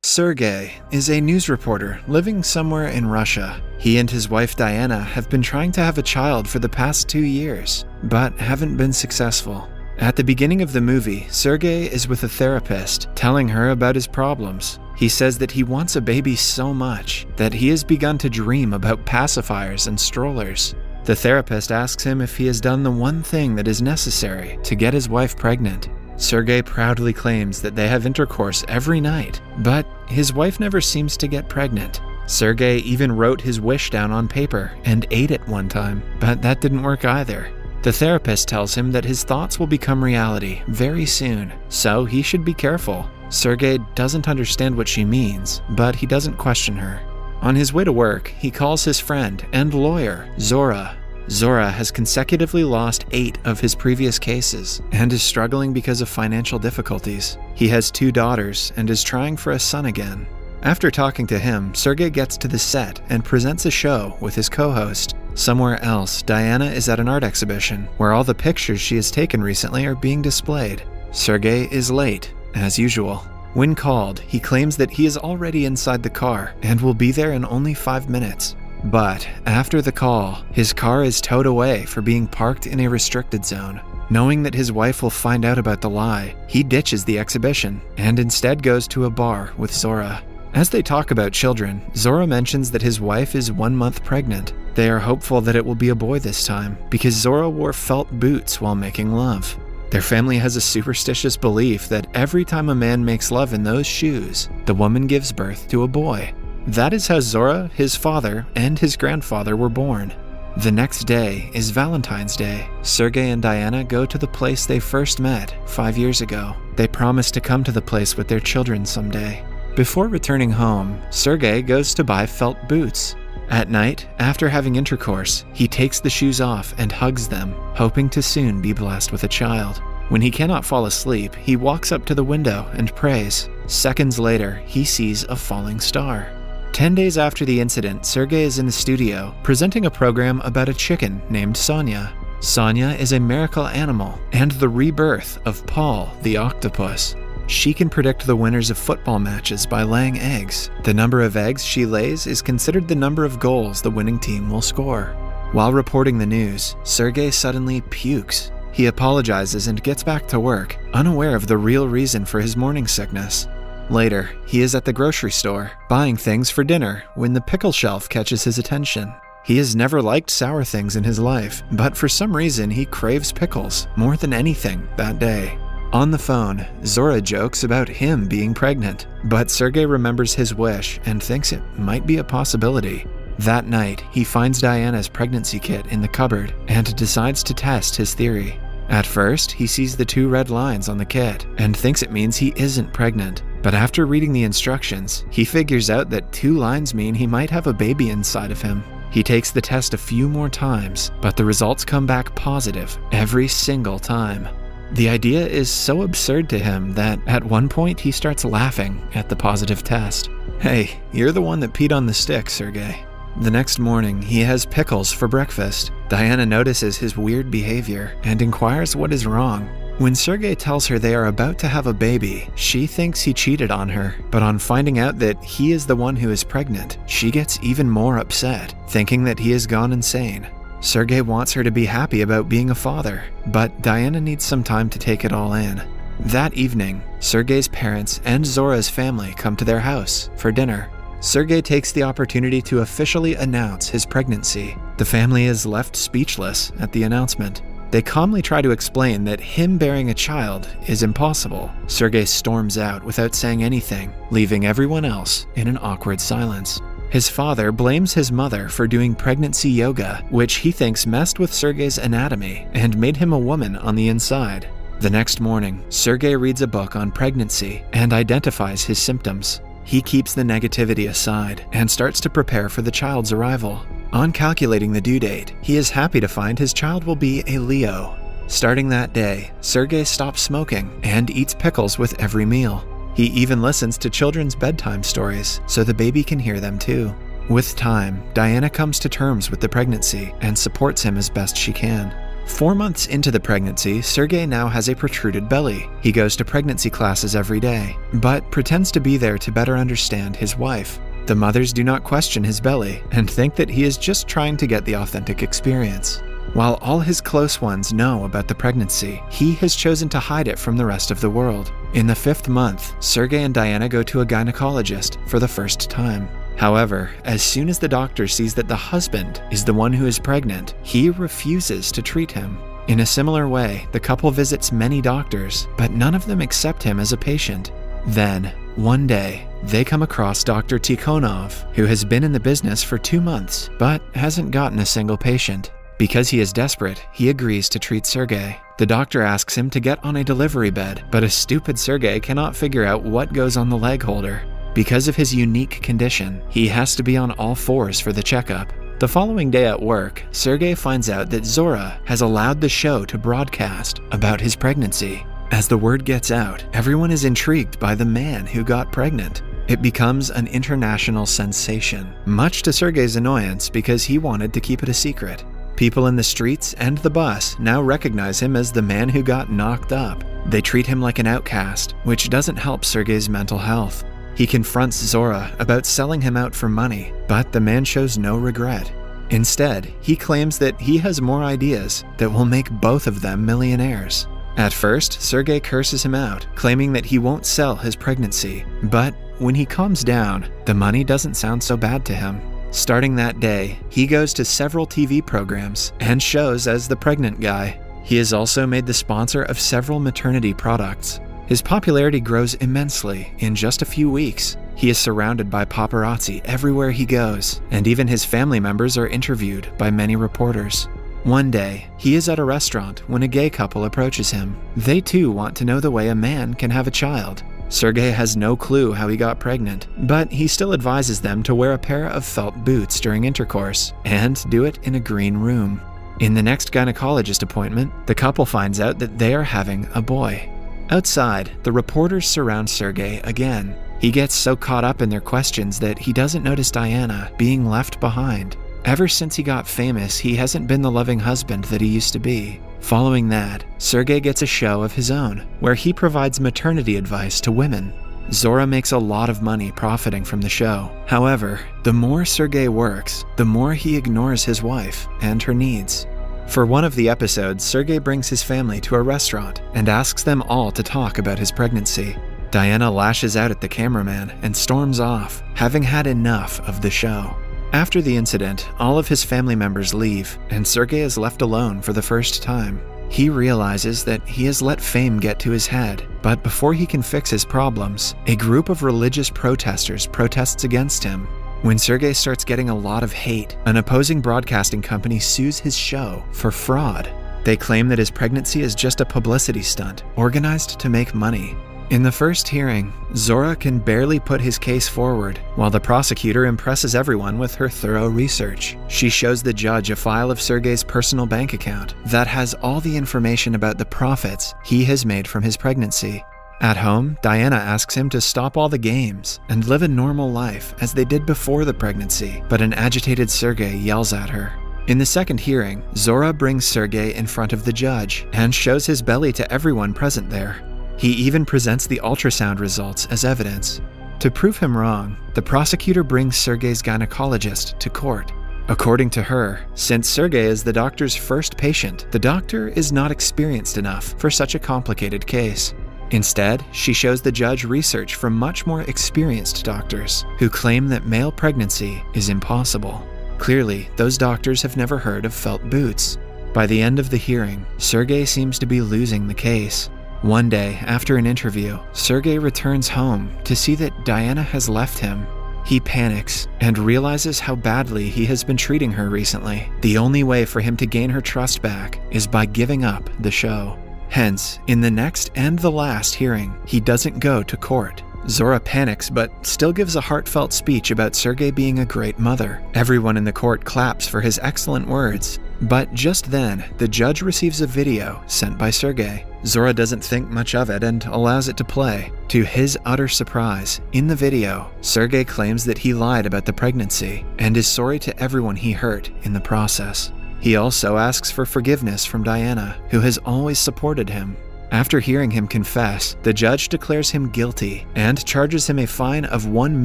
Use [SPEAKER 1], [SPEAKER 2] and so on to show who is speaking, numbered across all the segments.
[SPEAKER 1] Sergey is a news reporter living somewhere in Russia. He and his wife Diana have been trying to have a child for the past 2 years, but haven't been successful. At the beginning of the movie, Sergey is with a therapist, telling her about his problems. He says that he wants a baby so much that he has begun to dream about pacifiers and strollers. The therapist asks him if he has done the one thing that is necessary to get his wife pregnant. Sergey proudly claims that they have intercourse every night, but his wife never seems to get pregnant. Sergey even wrote his wish down on paper and ate it one time, but that didn't work either. The therapist tells him that his thoughts will become reality very soon, so he should be careful. Sergey doesn't understand what she means, but he doesn't question her. On his way to work, he calls his friend and lawyer, Zora. Zora has consecutively lost 8 of his previous cases and is struggling because of financial difficulties. He has 2 daughters and is trying for a son again. After talking to him, Sergey gets to the set and presents a show with his co-host. Somewhere else, Diana is at an art exhibition where all the pictures she has taken recently are being displayed. Sergey is late, as usual. When called, he claims that he is already inside the car and will be there in only 5 minutes. But after the call, his car is towed away for being parked in a restricted zone. Knowing that his wife will find out about the lie, he ditches the exhibition and instead goes to a bar with Zora. As they talk about children, Zora mentions that his wife is 1 month pregnant. They are hopeful that it will be a boy this time because Zora wore felt boots while making love. Their family has a superstitious belief that every time a man makes love in those shoes, the woman gives birth to a boy. That is how Zora, his father, and his grandfather were born. The next day is Valentine's Day. Sergey and Diana go to the place they first met 5 years ago. They promise to come to the place with their children someday. Before returning home, Sergey goes to buy felt boots. At night, after having intercourse, he takes the shoes off and hugs them, hoping to soon be blessed with a child. When he cannot fall asleep, he walks up to the window and prays. Seconds later, he sees a falling star. 10 days after the incident, Sergey is in the studio presenting a program about a chicken named Sonia. Sonia is a miracle animal and the rebirth of Paul the octopus. She can predict the winners of football matches by laying eggs. The number of eggs she lays is considered the number of goals the winning team will score. While reporting the news, Sergey suddenly pukes. He apologizes and gets back to work, unaware of the real reason for his morning sickness. Later, he is at the grocery store, buying things for dinner when the pickle shelf catches his attention. He has never liked sour things in his life, but for some reason he craves pickles more than anything that day. On the phone, Zora jokes about him being pregnant, but Sergey remembers his wish and thinks it might be a possibility. That night, he finds Diana's pregnancy kit in the cupboard and decides to test his theory. At first, he sees the 2 red lines on the kit and thinks it means he isn't pregnant. But after reading the instructions, he figures out that 2 lines mean he might have a baby inside of him. He takes the test a few more times, but the results come back positive every single time. The idea is so absurd to him that at one point he starts laughing at the positive test. Hey, you're the one that peed on the stick, Sergey. The next morning, he has pickles for breakfast. Diana notices his weird behavior and inquires what is wrong. When Sergey tells her they are about to have a baby, she thinks he cheated on her, but on finding out that he is the one who is pregnant, she gets even more upset, thinking that he has gone insane. Sergey wants her to be happy about being a father, but Diana needs some time to take it all in. That evening, Sergey's parents and Zora's family come to their house for dinner. Sergey takes the opportunity to officially announce his pregnancy. The family is left speechless at the announcement. They calmly try to explain that him bearing a child is impossible. Sergey storms out without saying anything, leaving everyone else in an awkward silence. His father blames his mother for doing pregnancy yoga, which he thinks messed with Sergey's anatomy and made him a woman on the inside. The next morning, Sergey reads a book on pregnancy and identifies his symptoms. He keeps the negativity aside and starts to prepare for the child's arrival. On calculating the due date, he is happy to find his child will be a Leo. Starting that day, Sergey stops smoking and eats pickles with every meal. He even listens to children's bedtime stories so the baby can hear them too. With time, Diana comes to terms with the pregnancy and supports him as best she can. 4 months into the pregnancy, Sergey now has a protruded belly. He goes to pregnancy classes every day, but pretends to be there to better understand his wife. The mothers do not question his belly and think that he is just trying to get the authentic experience. While all his close ones know about the pregnancy, he has chosen to hide it from the rest of the world. In the 5th month, Sergey and Diana go to a gynecologist for the first time. However, as soon as the doctor sees that the husband is the one who is pregnant, he refuses to treat him. In a similar way, the couple visits many doctors, but none of them accept him as a patient. Then, one day, they come across Dr. Tikhonov, who has been in the business for 2 months, but hasn't gotten a single patient. Because he is desperate, he agrees to treat Sergey. The doctor asks him to get on a delivery bed, but a stupid Sergey cannot figure out what goes on the leg holder. Because of his unique condition, he has to be on all fours for the checkup. The following day at work, Sergey finds out that Zora has allowed the show to broadcast about his pregnancy. As the word gets out, everyone is intrigued by the man who got pregnant. It becomes an international sensation, much to Sergey's annoyance because he wanted to keep it a secret. People in the streets and the bus now recognize him as the man who got knocked up. They treat him like an outcast, which doesn't help Sergey's mental health. He confronts Zora about selling him out for money, but the man shows no regret. Instead, he claims that he has more ideas that will make both of them millionaires. At first, Sergey curses him out, claiming that he won't sell his pregnancy, but when he calms down, the money doesn't sound so bad to him. Starting that day, he goes to several TV programs and shows as the pregnant guy. He is also made the sponsor of several maternity products. His popularity grows immensely in just a few weeks. He is surrounded by paparazzi everywhere he goes, and even his family members are interviewed by many reporters. One day, he is at a restaurant when a gay couple approaches him. They too want to know the way a man can have a child. Sergey has no clue how he got pregnant, but he still advises them to wear a pair of felt boots during intercourse and do it in a green room. In the next gynecologist appointment, the couple finds out that they are having a boy. Outside, the reporters surround Sergey again. He gets so caught up in their questions that he doesn't notice Diana being left behind. Ever since he got famous, he hasn't been the loving husband that he used to be. Following that, Sergey gets a show of his own, where he provides maternity advice to women. Zora makes a lot of money profiting from the show. However, the more Sergey works, the more he ignores his wife and her needs. For one of the episodes, Sergey brings his family to a restaurant and asks them all to talk about his pregnancy. Diana lashes out at the cameraman and storms off, having had enough of the show. After the incident, all of his family members leave, and Sergey is left alone for the first time. He realizes that he has let fame get to his head, but before he can fix his problems, a group of religious protesters protests against him. When Sergey starts getting a lot of hate, an opposing broadcasting company sues his show for fraud. They claim that his pregnancy is just a publicity stunt, organized to make money. In the first hearing, Zora can barely put his case forward, while the prosecutor impresses everyone with her thorough research. She shows the judge a file of Sergey's personal bank account that has all the information about the profits he has made from his pregnancy. At home, Diana asks him to stop all the games and live a normal life as they did before the pregnancy, but an agitated Sergey yells at her. In the second hearing, Zora brings Sergey in front of the judge and shows his belly to everyone present there. He even presents the ultrasound results as evidence. To prove him wrong, the prosecutor brings Sergey's gynecologist to court. According to her, since Sergey is the doctor's first patient, the doctor is not experienced enough for such a complicated case. Instead, she shows the judge research from much more experienced doctors who claim that male pregnancy is impossible. Clearly, those doctors have never heard of felt boots. By the end of the hearing, Sergey seems to be losing the case. One day, after an interview, Sergey returns home to see that Diana has left him. He panics and realizes how badly he has been treating her recently. The only way for him to gain her trust back is by giving up the show. Hence, in the next and the last hearing, he doesn't go to court. Zora panics but still gives a heartfelt speech about Sergey being a great mother. Everyone in the court claps for his excellent words. But just then, the judge receives a video sent by Sergey. Zora doesn't think much of it and allows it to play. To his utter surprise, in the video, Sergey claims that he lied about the pregnancy and is sorry to everyone he hurt in the process. He also asks for forgiveness from Diana, who has always supported him. After hearing him confess, the judge declares him guilty and charges him a fine of 1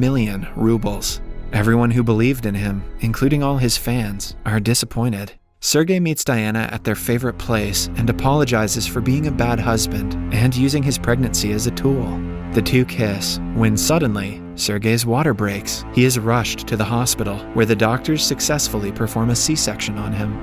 [SPEAKER 1] million rubles. Everyone who believed in him, including all his fans, are disappointed. Sergei meets Diana at their favorite place and apologizes for being a bad husband and using his pregnancy as a tool. The two kiss, when suddenly, Sergei's water breaks. He is rushed to the hospital, where the doctors successfully perform a C-section on him.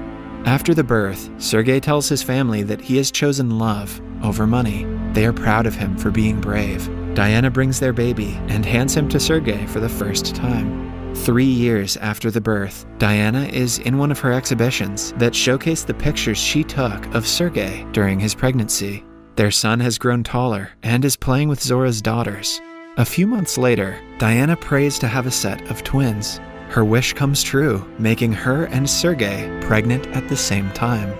[SPEAKER 1] After the birth, Sergei tells his family that he has chosen love over money. They are proud of him for being brave. Diana brings their baby and hands him to Sergei for the first time. 3 years after the birth, Diana is in one of her exhibitions that showcase the pictures she took of Sergei during his pregnancy. Their son has grown taller and is playing with Zora's daughters. A few months later, Diana prays to have a set of twins. Her wish comes true, making her and Sergei pregnant at the same time.